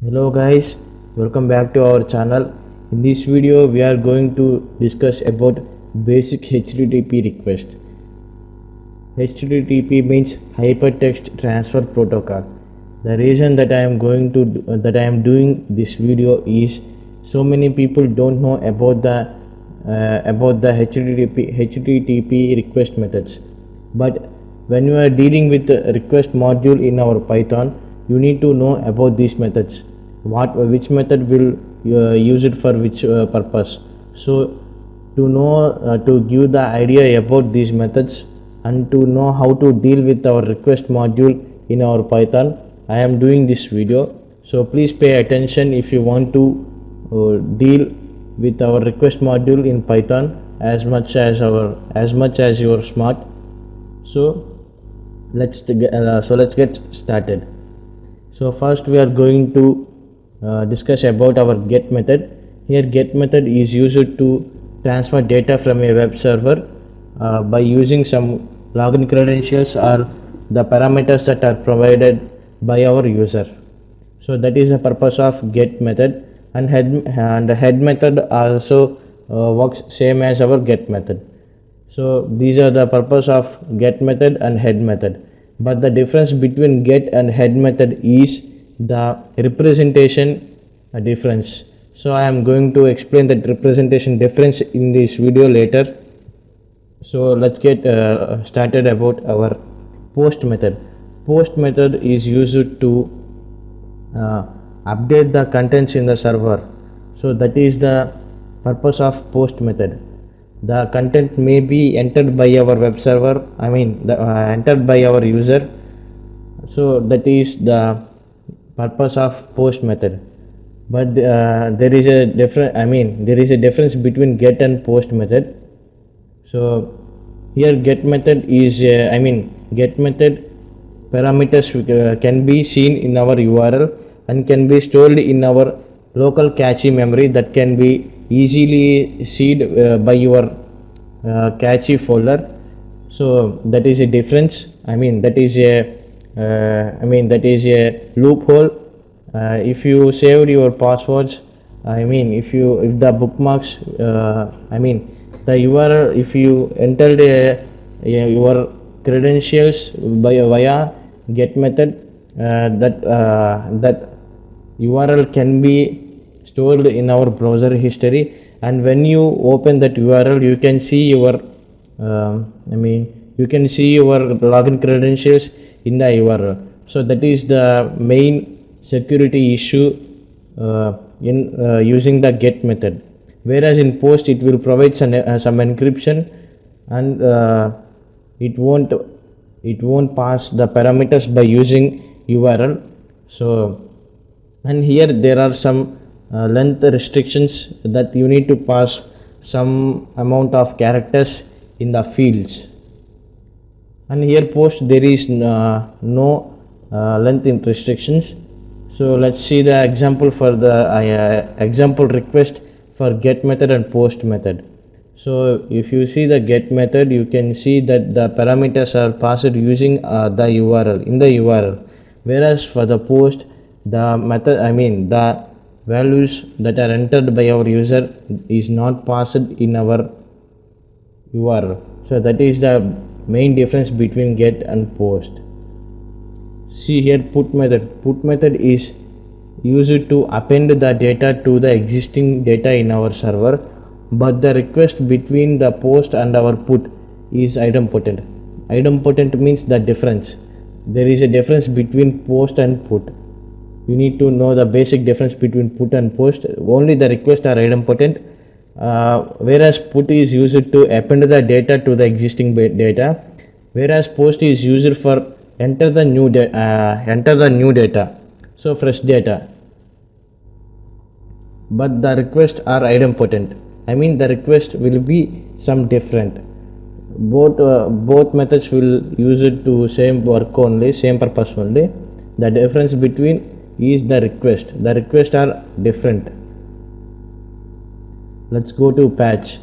Hello guys, welcome back to our channel. In this video we are going to discuss about basic HTTP request. HTTP means Hypertext Transfer Protocol. The reason that I am doing this video is so many people don't know about the HTTP request methods. But when you are dealing with the request module in our Python, you need to know about these methods. Which method will use it for which purpose. So to give the idea about these methods and to know how to deal with our request module in our Python, I am doing this video. So please pay attention if you want to deal with our request module in Python as much as you are smart. So let's get started. So first we are going to discuss about our get method. Here get method is used to transfer data from a web server by using some login credentials or the parameters that are provided by our user. So that is the purpose of get method, and head method also works same as our get method. So these are the purpose of get method and head method. But the difference between get and head method is the representation difference. So I am going to explain that representation difference in this video later. So let's get started about our post method. Post method is used to update the contents in the server. So that is the purpose of post method. The content may be entered by our web server, entered by our user. So that is the purpose of post method. But there is a difference between get and post method. So here get method is get method parameters can be seen in our URL and can be stored in our local cache memory that can be easily seen by your cache folder. So that is a difference. That is a loophole. If you saved your passwords, if the bookmarks, the URL, if you entered your credentials via get method, that URL can be stored in our browser history, and when you open that URL you can see your login credentials in the URL. So that is the main security issue in using the get method. Whereas in post it will provide some encryption, and it won't pass the parameters by using URL. So, and here there are some length restrictions that you need to pass some amount of characters in the fields, and here post there is no length restrictions. So let's see the example for the example request for get method and post method. So if you see the get method, you can see that the parameters are passed using the URL in the URL, whereas for the post, the method the values that are entered by our user is not passed in our URL. So that is the main difference between get and post. See here put method. Put method is used to append the data to the existing data in our server, but the request between the post and our put is idempotent. Idempotent means the difference. There is a difference between post and put. You need to know the basic difference between put and post. Only the requests are idempotent, whereas put is used to append the data to the existing data, whereas post is used for enter the new data, so fresh data. But the requests are idempotent. The request will be some different. Both methods will use it to same work only, same purpose only. The difference between is the request. The requests are different. Let's go to patch.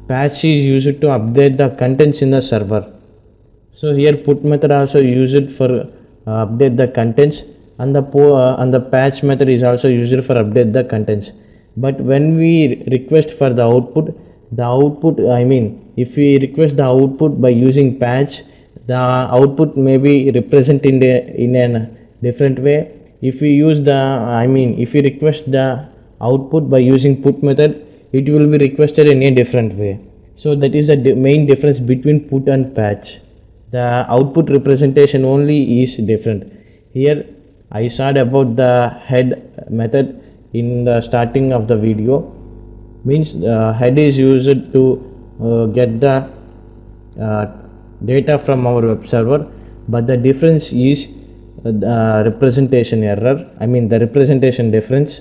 Patch is used to update the contents in the server. So here put method also used for update the contents, and the patch method is also used for update the contents. But when we request for the output, if we request the output by using patch, the output may be represented in a different way. If we use if we request the output by using put method, it will be requested in a different way. So that is the main difference between put and patch. The output representation only is different. Here I said about the head method in the starting of the video. Means head is used to get the data from our web server, but the difference is the representation error, the representation difference.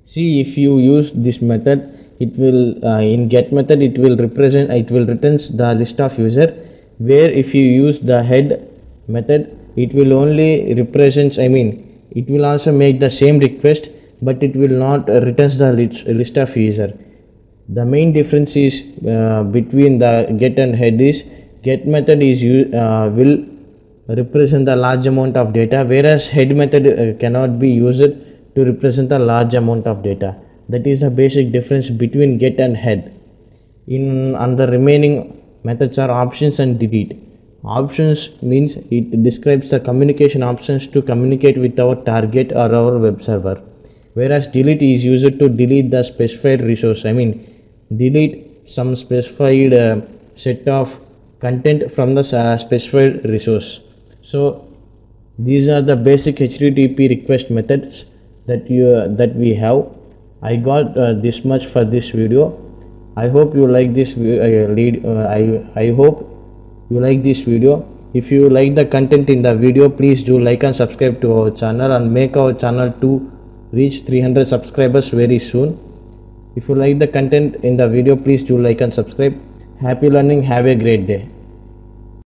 See, if you use this method, it will in get method it will returns the list of user, where if you use the head method, it will only represents it will also make the same request, but it will not returns the list of user. The main difference is between the get and head is get method is will represent the large amount of data, whereas head method cannot be used to represent a large amount of data. That is the basic difference between get and head. And the remaining methods are options and delete. Options means it describes the communication options to communicate with our target or our web server, whereas delete is used to delete the specified resource. Delete some specified set of content from the specified resource. So these are the basic HTTP request methods that we have. I got this much for this video. I hope you like this I hope you like this video. If you like the content in the video, please do like and subscribe to our channel and make our channel to reach 300 subscribers very soon. If you like the content in the video, please do like and subscribe. Happy learning. Have a great day.